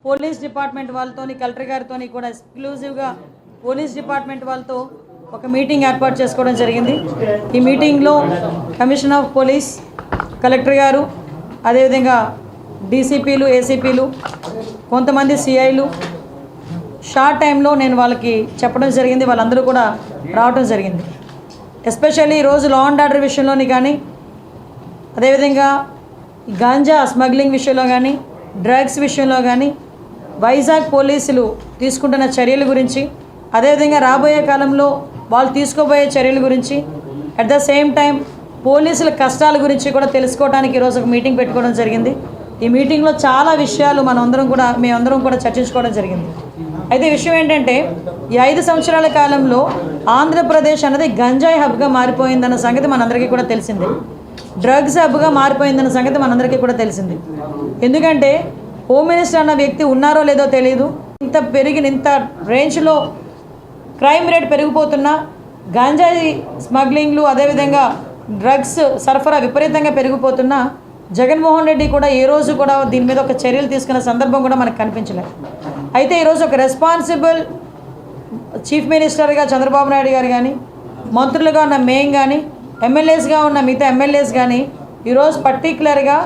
Police department వాళ్ళతో collector గారితో కూడా ఎక్స్క్లూజివ్గా పోలీస్ డిపార్ట్మెంట్ వాళ్ళతో ఒక మీటింగ్ ఏర్పాటు చేసుకోవడం జరిగింది. ఈ మీటింగ్లో కమిషనర్ ఆఫ్ పోలీస్, కలెక్టర్ గారు, అదేవిధంగా డీసీపీలు, ఏసీపీలు, కొంతమంది సిఐలు షార్ట్ టైంలో నేను వాళ్ళకి చెప్పడం జరిగింది. వాళ్ళందరూ కూడా రావడం జరిగింది. ఎస్పెషల్లీ ఈరోజు లా అండ్ ఆర్డర్ విషయంలోని కానీ, అదేవిధంగా గాంజా స్మగ్లింగ్ విషయంలో కానీ, డ్రగ్స్ విషయంలో కానీ వైజాగ్ పోలీసులు తీసుకుంటున్న చర్యల గురించి, అదేవిధంగా రాబోయే కాలంలో వాళ్ళు తీసుకోబోయే చర్యల గురించి, అట్ ద సేమ్ టైం పోలీసుల కష్టాల గురించి కూడా తెలుసుకోవడానికి ఈరోజు ఒక మీటింగ్ పెట్టుకోవడం జరిగింది. ఈ మీటింగ్లో చాలా విషయాలు మేమందరం కూడా చర్చించుకోవడం జరిగింది. అయితే విషయం ఏంటంటే, ఈ 5 సంవత్సరాల కాలంలో ఆంధ్రప్రదేశ్ అన్నది గంజాయి హబ్గా మారిపోయిందన్న సంగతి మనందరికీ కూడా తెలిసిందే. డ్రగ్స్ హబ్గా మారిపోయిందన్న సంగతి మనందరికీ కూడా తెలిసింది. ఎందుకంటే హోమ్ మినిస్టర్ అన్న వ్యక్తి ఉన్నారో లేదో తెలియదు. ఇంత రేంజ్లో క్రైమ్ రేట్ పెరిగిపోతున్నా, గంజాయి స్మగ్లింగ్లు, అదేవిధంగా డ్రగ్స్ సరఫరా విపరీతంగా పెరిగిపోతున్నా జగన్మోహన్ రెడ్డి కూడా ఏ రోజు కూడా దీని మీద ఒక చర్యలు తీసుకున్న సందర్భం కూడా మనకు కనిపించలేదు. అయితే ఈరోజు ఒక రెస్పాన్సిబుల్ చీఫ్ మినిస్టర్గా చంద్రబాబు నాయుడు గారు కానీ, మంత్రులుగా ఉన్న మేం కానీ, ఎమ్మెల్యేస్గా ఉన్న మిగతా ఎమ్మెల్యేస్ కానీ ఈరోజు పర్టికులర్గా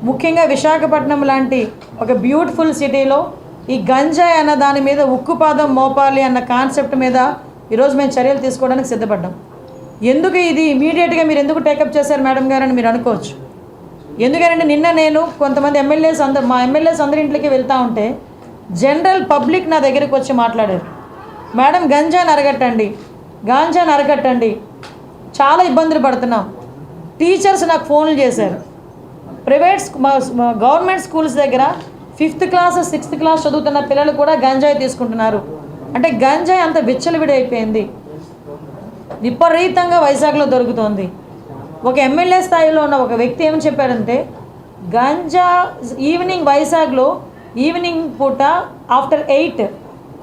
ముఖ్యంగా విశాఖపట్నం లాంటి ఒక బ్యూటిఫుల్ సిటీలో ఈ గంజాయి అన్న దాని మీద ఉక్కుపాదం మోపాలి అన్న కాన్సెప్ట్ మీద ఈరోజు మేము చర్యలు తీసుకోవడానికి సిద్ధపడ్డాం. ఎందుకు ఇది ఇమీడియట్గా మీరు ఎందుకు టేకప్ చేశారు మేడం గారు అని మీరు అనుకోవచ్చు. ఎందుకంటే నిన్న నేను కొంతమంది మా ఎమ్మెల్యేస్ అందరి ఇంట్లోకి వెళ్తూ ఉంటే జనరల్ పబ్లిక్ నా దగ్గరికి వచ్చి మాట్లాడారు. మేడం గంజాని అరగట్టండి, చాలా ఇబ్బందులు పడుతున్నాం. టీచర్స్ నాకు ఫోన్లు చేశారు. గవర్నమెంట్ స్కూల్స్ దగ్గర 5th క్లాస్ 6th క్లాస్ చదువుతున్న పిల్లలు కూడా గంజాయి తీసుకుంటున్నారు. అంటే గంజాయి అంత విచ్చలవిడైపోయింది, విపరీతంగా వైజాగ్లో దొరుకుతోంది. ఒక ఎమ్మెల్యే స్థాయిలో ఉన్న ఒక వ్యక్తి ఏమని చెప్పాడంటే, గంజా వైజాగ్లో ఈవినింగ్ పూట ఆఫ్టర్ 8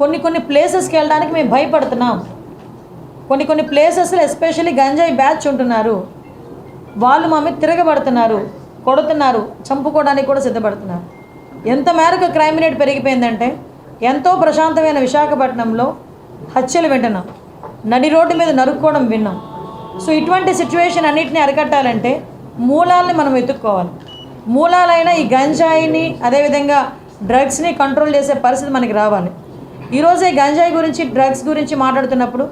కొన్ని ప్లేసెస్కి వెళ్ళడానికి మేము భయపడుతున్నాం. కొన్ని ప్లేసెస్లో ఎస్పెషల్లీ గంజాయి బ్యాచ్ ఉంటున్నారు, వాళ్ళు మా మీద తిరగబడుతున్నారు, కొడుతున్నారు, చంపుకోవడానికి కూడా సిద్ధపడుతున్నారు. ఎంత మేరకు క్రైమ్ రేట్ పెరిగిపోయిందంటే, ఎంతో ప్రశాంతమైన విశాఖపట్నంలో హత్యలు వింటున్నాం, నడి రోడ్డు మీద నరుక్కోవడం విన్నాం. సో ఇటువంటి సిచ్యువేషన్ అన్నింటినీ అరికట్టాలంటే మూలాలని మనం వెతుక్కోవాలి. మూలాలైన ఈ గంజాయిని, అదేవిధంగా డ్రగ్స్ని కంట్రోల్ చేసే పరిస్థితి మనకి రావాలి. ఈరోజే గంజాయి గురించి, డ్రగ్స్ గురించి మాట్లాడుతున్నప్పుడు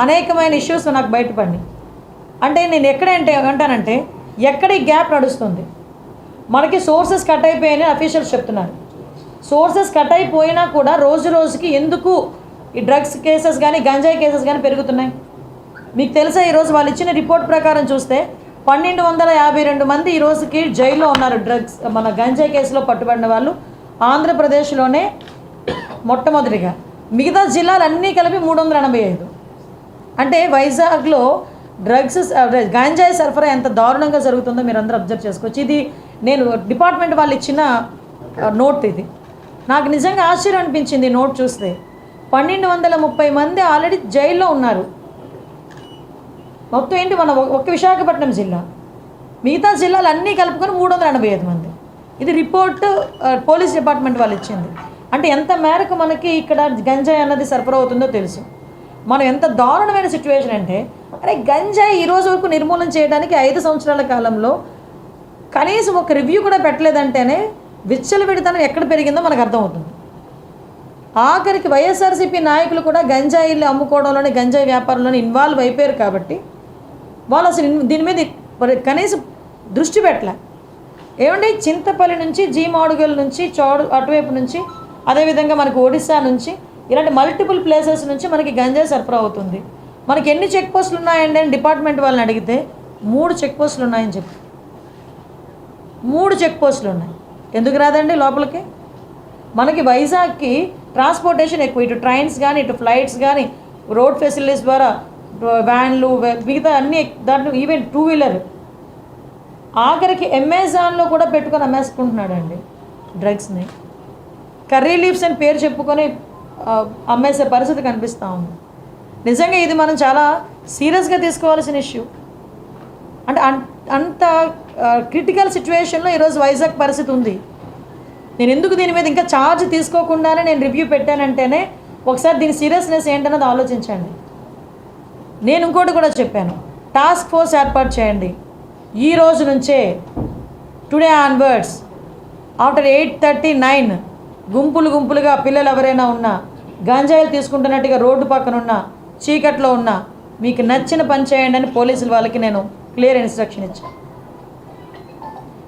అనేకమైన ఇష్యూస్ నాకు బయటపడినాయి. అంటే నేను అంటానంటే ఎక్కడ ఈ గ్యాప్ నడుస్తుంది, మనకి సోర్సెస్ కట్ అయిపోయాయని అఫీషియల్స్ చెప్తున్నారు. సోర్సెస్ కట్ అయిపోయినా కూడా రోజుకి ఎందుకు ఈ డ్రగ్స్ కేసెస్ కానీ, గంజాయి కేసెస్ కానీ పెరుగుతున్నాయి? మీకు తెలుసా, ఈరోజు వాళ్ళు ఇచ్చిన రిపోర్ట్ ప్రకారం చూస్తే 1252 మంది ఈ రోజుకి జైల్లో ఉన్నారు. మన గంజాయి కేసులో పట్టుబడిన వాళ్ళు ఆంధ్రప్రదేశ్లోనే మొట్టమొదటిగా, మిగతా జిల్లాలన్నీ కలిపి 385. అంటే వైజాగ్లో గంజాయి సరఫరా ఎంత దారుణంగా జరుగుతుందో మీరు అందరూ అబ్జర్వ్ చేసుకోవచ్చు. ఇది నేను డిపార్ట్మెంట్ వాళ్ళు ఇచ్చిన నోట్. ఇది నాకు నిజంగా ఆశ్చర్యం అనిపించింది నోట్ చూస్తే. 1230 మంది ఆల్రెడీ జైల్లో ఉన్నారు. మొత్తం ఏంటి, మన ఒక్క విశాఖపట్నం జిల్లా, మిగతా జిల్లాలు అన్నీ కలుపుకొని 385 మంది. ఇది రిపోర్ట్ పోలీస్ డిపార్ట్మెంట్ వాళ్ళు ఇచ్చింది. అంటే ఎంత మేరకు మనకి ఇక్కడ గంజాయి అన్నది సరఫరా అవుతుందో తెలుసు. మనం ఎంత దారుణమైన సిచ్యువేషన్ అంటే, అరే గంజాయి ఈరోజు వరకు నిర్మూలన చేయడానికి 5 సంవత్సరాల కాలంలో కనీసం ఒక రివ్యూ కూడా పెట్టలేదంటేనే విచ్చలవిడితనం ఎక్కడ పెరిగిందో మనకు అర్థమవుతుంది. ఆఖరికి వైఎస్ఆర్సీపీ నాయకులు కూడా గంజాయిలు అమ్ముకోవడంలోని, గంజాయి వ్యాపారంలోనే ఇన్వాల్వ్ అయిపోయారు. కాబట్టి వాళ్ళు అసలు దీని మీద కనీసం దృష్టి పెట్టలే. ఏమంటే చింతపల్లి నుంచి, జీమాడుగల్ నుంచి, అటువైపు నుంచి, అదేవిధంగా మనకు ఒడిశా నుంచి, ఇలాంటి మల్టిపుల్ ప్లేసెస్ నుంచి మనకి గంజాయి సరఫరా అవుతుంది. మనకి ఎన్ని చెక్ పోస్టులు ఉన్నాయండి అని డిపార్ట్మెంట్ వాళ్ళని అడిగితే 3 చెక్ పోస్టులు ఉన్నాయని చెప్పి. 3 చెక్ పోస్టులు ఉన్నాయి. ఎందుకు రాదండి లోపలికి? మనకి వైజాగ్కి ట్రాన్స్పోర్టేషన్ ఎక్కువ, ఇటు ట్రైన్స్ కానీ, ఇటు ఫ్లైట్స్ కానీ, రోడ్ ఫెసిలిటీస్ ద్వారా వ్యాన్లు, మిగతా అన్నీ, దాంట్లో ఈవెన్ 2 వీలర్, ఆఖరికి అమెజాన్లో కూడా పెట్టుకొని అమ్మేసుకుంటున్నాడండి డ్రగ్స్ని. కర్రీ లీవ్స్ అని పేరు చెప్పుకొని అమ్మేసే పరిస్థితి కనిపిస్తూ ఉంది. నిజంగా ఇది మనం చాలా సీరియస్గా తీసుకోవాల్సిన ఇష్యూ. అంటే అంత క్రిటికల్ సిచ్యువేషన్లో ఈరోజు వైజాగ్ పరిస్థితి ఉంది. నేను ఎందుకు దీని మీద ఇంకా ఛార్జ్ తీసుకోకుండానే నేను రివ్యూ పెట్టానంటేనే ఒకసారి దీని సీరియస్నెస్ ఏంటన్నది ఆలోచించండి. నేను ఇంకోటి కూడా చెప్పాను, టాస్క్ ఫోర్స్ ఏర్పాటు చేయండి. ఈ రోజు నుంచే టుడే ఆన్వర్డ్స్ ఆఫ్టర్ 8:39 గుంపులుగా పిల్లలు ఎవరైనా ఉన్నా, గంజాయిలు తీసుకుంటున్నట్టుగా రోడ్డు పక్కన ఉన్న చీకట్లో ఉన్న మీకు నచ్చిన పని చేయండి అని పోలీసుల వాళ్ళకి నేను క్లియర్ ఇన్స్ట్రక్షన్ ఇచ్చాను.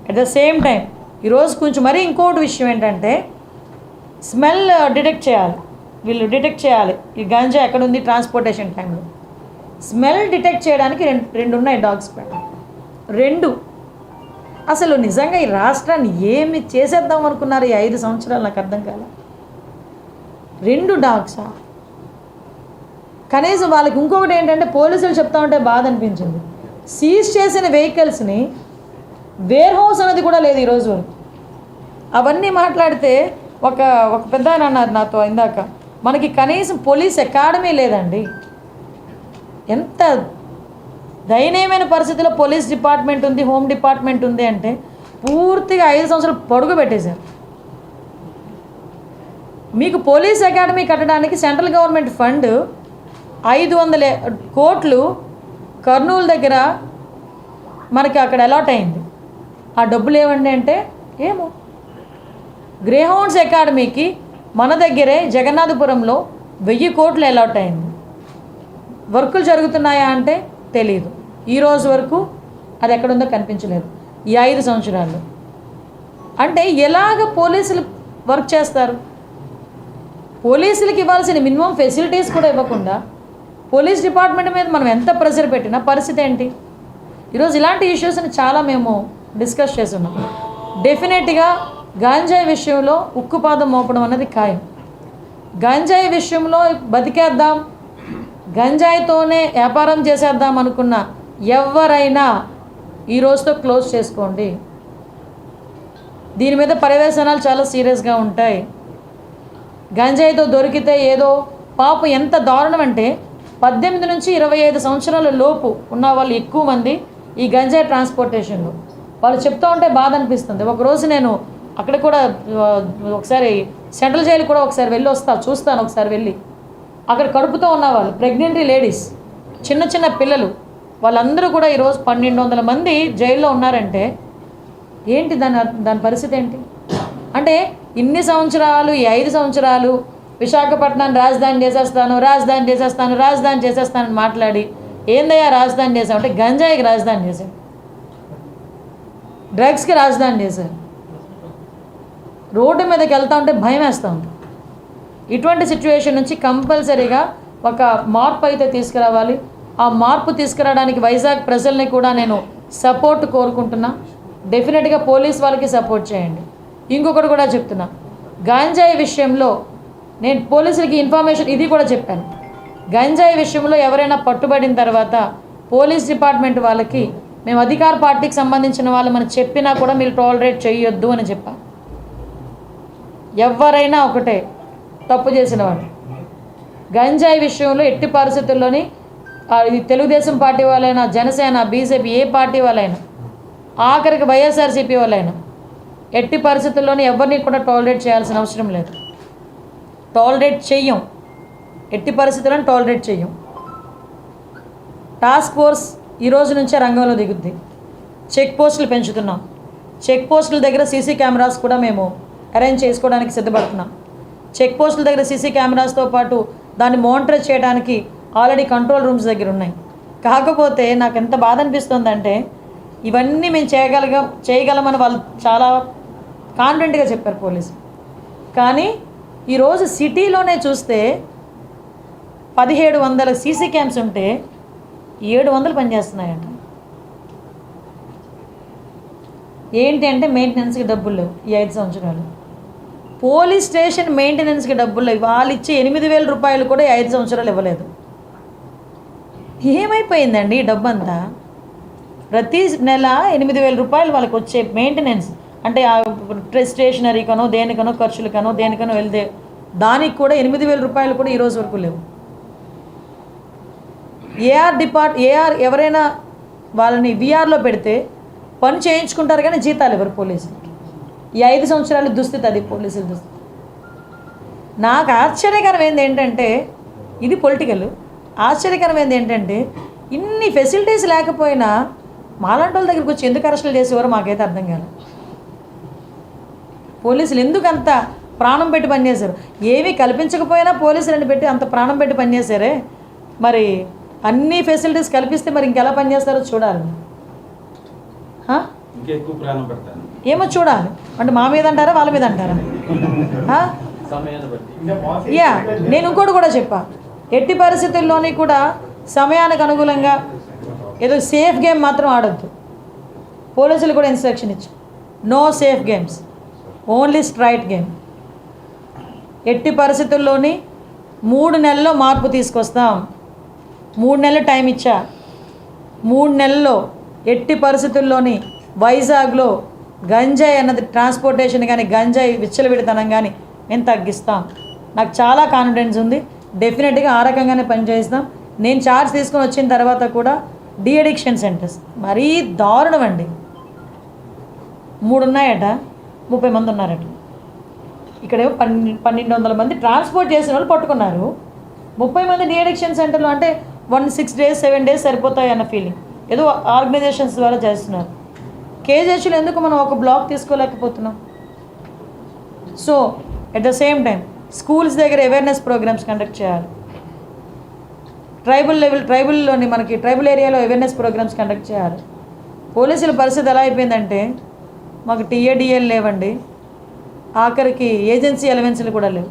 అట్ ద సేమ్ టైం ఈరోజు కొంచెం మరీ ఇంకోటి విషయం ఏంటంటే స్మెల్ డిటెక్ట్ చేయాలి. వీళ్ళు డిటెక్ట్ చేయాలి ఈ గంజా ఎక్కడ ఉంది ట్రాన్స్పోర్టేషన్ టైంలో. స్మెల్ డిటెక్ట్ చేయడానికి రెండు ఉన్నాయి డాగ్స్ పైన. 2 అసలు నిజంగా ఈ రాష్ట్రాన్ని ఏమి చేసేద్దాం అనుకున్నారు ఈ 5 సంవత్సరాలు నాకు అర్థం కాలే. 2 డాగ్సా? కనీసం వాళ్ళకి ఇంకొకటి ఏంటంటే పోలీసులు చెప్తా ఉంటే బాధ అనిపించింది, సీజ్ చేసిన వెహికల్స్ని వేర్ హౌస్ అనేది కూడా లేదు ఈరోజు వరకు. అవన్నీ మాట్లాడితే ఒక పెద్ద ఆయన అన్నారు నాతో ఇందాక, మనకి కనీసం పోలీస్ అకాడమీ లేదండి. ఎంత దయనీయమైన పరిస్థితిలో పోలీస్ డిపార్ట్మెంట్ ఉంది, హోమ్ డిపార్ట్మెంట్ ఉంది అంటే పూర్తిగా 5 సంవత్సరాలు పొడుగు పెట్టేశారు. మీకు పోలీస్ అకాడమీ కట్టడానికి సెంట్రల్ గవర్నమెంట్ ఫండ్ 500 కోట్లు కర్నూలు దగ్గర మనకి అక్కడ అలాట్ అయింది. ఆ డబ్బులు ఏమండి అంటే ఏమో. గ్రేహౌండ్స్ అకాడమీకి మన దగ్గరే జగన్నాథపురంలో 1000 కోట్లు అలాట్ అయింది. వర్కులు జరుగుతున్నాయా అంటే తెలియదు. ఈరోజు వరకు అది ఎక్కడుందో కనిపించలేదు ఈ 5 సంవత్సరాల్లో. అంటే ఎలాగ పోలీసులు వర్క్ చేస్తారు? పోలీసులకి ఇవ్వాల్సిన మినిమం ఫెసిలిటీస్ కూడా ఇవ్వకుండా పోలీస్ డిపార్ట్మెంట్ మీద మనం ఎంత ప్రెషర్ పెట్టినా పరిస్థితి ఏంటి? ఈరోజు ఇలాంటి ఇష్యూస్ని చాలా మేము డిస్కస్ చేస్తున్నాం. డెఫినెట్గా గంజాయి విషయంలో ఉక్కుపాదం మోపడం అనేది ఖాయం. గంజాయి విషయంలో బతికేద్దాం, గంజాయితోనే వ్యాపారం చేసేద్దాం అనుకున్న ఎవరైనా ఈ రోజుతో క్లోజ్ చేసుకోండి. దీని మీద పర్యవేక్షణాలు చాలా సీరియస్గా ఉంటాయి. గంజాయితో దొరికితే ఏదో పాపం ఎంత దారుణం అంటే 18 నుంచి 25 సంవత్సరాల లోపు ఉన్న వాళ్ళు ఎక్కువ మంది ఈ గంజాయి ట్రాన్స్పోర్టేషన్లో. వాళ్ళు చెప్తూ ఉంటే బాధ అనిపిస్తుంది. ఒకరోజు నేను అక్కడ కూడా ఒకసారి సెంట్రల్ జైలు కూడా ఒకసారి వెళ్ళి చూస్తాను ఒకసారి వెళ్ళి. అక్కడ కడుపుతో ఉన్నవాళ్ళు, ప్రెగ్నెంట్ లేడీస్, చిన్న పిల్లలు, వాళ్ళందరూ కూడా ఈరోజు 1200 మంది జైల్లో ఉన్నారంటే ఏంటి దాని పరిస్థితి ఏంటి? అంటే ఇన్ని సంవత్సరాలు, ఈ 5 సంవత్సరాలు విశాఖపట్నాన్ని రాజధాని చేసేస్తానని మాట్లాడి ఏందయ్యా రాజధాని చేసాం అంటే గంజాయికి రాజధాని చేశాం, డ్రగ్స్కి రాజధాని చేశారు. రోడ్డు మీదకి వెళ్తా ఉంటే భయం వేస్తూ ఉంది. ఇటువంటి సిచ్యువేషన్ నుంచి కంపల్సరీగా ఒక మార్పు అయితే తీసుకురావాలి. ఆ మార్పు తీసుకురావడానికి వైజాగ్ ప్రజల్ని కూడా నేను సపోర్ట్ కోరుకుంటున్నా. డెఫినెట్గా పోలీస్ వాళ్ళకి సపోర్ట్ చేయండి. ఇంకొకటి కూడా చెప్తున్నా, గంజాయి విషయంలో నేను పోలీసులకి ఇన్ఫర్మేషన్ ఇది కూడా చెప్పాను. గంజాయి విషయంలో ఎవరైనా పట్టుబడిన తర్వాత పోలీస్ డిపార్ట్మెంట్ వాళ్ళకి మేము అధికార పార్టీకి సంబంధించిన వాళ్ళు మనం చెప్పినా కూడా మీరు టాలరేట్ చేయొద్దు అని చెప్పాను. ఎవరైనా ఒకటే తప్పు చేసిన వాళ్ళు గంజాయి విషయంలో ఎట్టి పరిస్థితుల్లోని తెలుగుదేశం పార్టీ వాళ్ళైనా, జనసేన, బీజేపీ ఏ పార్టీ వాళ్ళైనా, ఆఖరికి వైఎస్ఆర్సీపీ వాళ్ళైనా ఎట్టి పరిస్థితుల్లోని ఎవరిని కూడా టాలరేట్ చేయాల్సిన అవసరం లేదు. టాలరేట్ చెయ్యం, ఎట్టి పరిస్థితులను టాలరేట్ చెయ్యం. టాస్క్ ఫోర్స్ ఈ రోజు నుంచే రంగంలో దిగుద్ది. చెక్ పోస్టులు పెంచుతున్నాం. చెక్ పోస్టుల దగ్గర సీసీ కెమెరాస్ కూడా మేము అరేంజ్ చేసుకోవడానికి సిద్ధపడుతున్నాం. చెక్ పోస్టుల దగ్గర సీసీ కెమెరాస్తో పాటు దాన్ని మానిటర్ చేయడానికి ఆల్రెడీ కంట్రోల్ రూమ్స్ దగ్గర ఉన్నాయి. కాకపోతే నాకు ఎంత బాధ అనిపిస్తుందంటే ఇవన్నీ మేము చేయగలమని వాళ్ళు చాలా కాన్ఫిడెంట్గా చెప్పారు పోలీసు. కానీ ఈరోజు సిటీలోనే చూస్తే 1700 సీసీ క్యామ్స్ ఉంటే 700 పనిచేస్తున్నాయంట. ఏంటి అంటే మెయింటెనెన్స్కి డబ్బులు లేవు. ఈ 5 సంవత్సరాలు పోలీస్ స్టేషన్ మెయింటెనెన్స్కి డబ్బులు లేవు. వాళ్ళు ఇచ్చే 8000 రూపాయలు కూడా 5 సంవత్సరాలు ఇవ్వలేదు. ఏమైపోయిందండి ఈ డబ్బు అంతా? ప్రతి నెల 8000 రూపాయలు వాళ్ళకి వచ్చే మెయింటెనెన్స్ అంటే స్టేషనరీకనో దేనికనో ఖర్చులకనో దేనికనో వెళ్తే దానికి కూడా 8000 రూపాయలు కూడా ఈరోజు వరకు లేవు. ఏఆర్ ఎవరైనా వాళ్ళని విఆర్లో పెడితే పని చేయించుకుంటారు కానీ జీతాలు ఎవరు పోలీసులకి? ఈ 5 సంవత్సరాలు దుస్థితి అది పోలీసుల దుస్థితి. నాకు ఆశ్చర్యకరమైంది ఏంటంటే, ఇది పొలిటికల్, ఆశ్చర్యకరమైంది ఏంటంటే ఇన్ని ఫెసిలిటీస్ లేకపోయినా మాలాంటి వాళ్ళ దగ్గరికి వచ్చి ఎందుకు అరెస్టులు చేసేవారో మాకైతే అర్థం కాదు. పోలీసులు ఎందుకు అంత ప్రాణం పెట్టి పనిచేశారు? ఏమీ కల్పించకపోయినా పోలీసులను పెట్టి అంత ప్రాణం పెట్టి పనిచేశారే, మరి అన్ని ఫెసిలిటీస్ కల్పిస్తే మరి ఇంకెలా పనిచేస్తారో చూడాలి. ఏమో చూడాలి. అంటే మా మీద అంటారా వాళ్ళ మీద అంటారా? నేను ఇంకోటి కూడా చెప్పా, ఎట్టి పరిస్థితుల్లోని కూడా సమయానికి అనుకూలంగా ఏదో సేఫ్ గేమ్ మాత్రం ఆడొద్దు. పోలీసులు కూడా ఇన్స్ట్రక్షన్ ఇచ్చారు, no safe games, only straight game. ఎట్టి పరిస్థితుల్లోని 3 నెలల్లో మార్పు తీసుకొస్తాం. 3 నెలలు టైం ఇచ్చా. 3 నెలల్లో ఎట్టి పరిస్థితుల్లోని వైజాగ్లో గంజాయి అన్నది ట్రాన్స్పోర్టేషన్ కానీ గంజాయి విచ్చలవిడితనం కానీ మేము తగ్గిస్తాం. నాకు చాలా కాన్ఫిడెన్స్ ఉంది. డెఫినెట్గా ఆ రకంగానే పనిచేస్తాం. నేను ఛార్జ్ తీసుకొని వచ్చిన తర్వాత కూడా డీ అడిక్షన్ సెంటర్స్ మరీ దారుణం అండి. 3 ఉన్నాయట, 30 మంది ఉన్నారట. ఇక్కడేమో 1200 మంది ట్రాన్స్పోర్ట్ చేసిన వాళ్ళు పట్టుకున్నారు. 30 మంది డీ అడిక్షన్ సెంటర్లో అంటే 6 days 7 days సరిపోతాయి అన్న ఫీలింగ్. ఏదో ఆర్గనైజేషన్స్ ద్వారా చేస్తున్నారు. కేజీహెచ్లో ఎందుకు మనం ఒక బ్లాక్ తీసుకోలేకపోతున్నాం? So at the same time schools దగ్గర అవేర్నెస్ ప్రోగ్రామ్స్ కండక్ట్ చేయాలి. ట్రైబల్లోని మనకి ట్రైబల్ ఏరియాలో అవేర్నెస్ ప్రోగ్రామ్స్ కండక్ట్ చేయాలి. పోలీసుల పరిస్థితి ఎలా అయిపోయిందంటే, మాకు టీఏడిఎల్ లేవండి, ఆఖరికి ఏజెన్సీ అలవెన్స్లు కూడా లేవు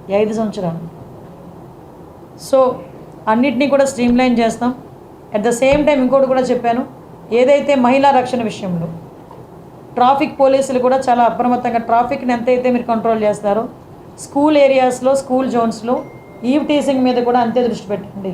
ఈ 5 సంవత్సరాలు. సో అన్నిటినీ కూడా స్ట్రీమ్లైన్ చేస్తాం. అట్ ద సేమ్ టైం ఇంకోటి కూడా చెప్పాను, ఏదైతే మహిళా రక్షణ విషయంలో ట్రాఫిక్ పోలీసులు కూడా చాలా అప్రమత్తంగా ట్రాఫిక్ని ఎంతైతే మీరు కంట్రోల్ చేస్తారో, స్కూల్ ఏరియాస్లో స్కూల్ జోన్స్లో ఈవ్ టీసింగ్ మీద కూడా అంతే దృష్టి పెట్టండి.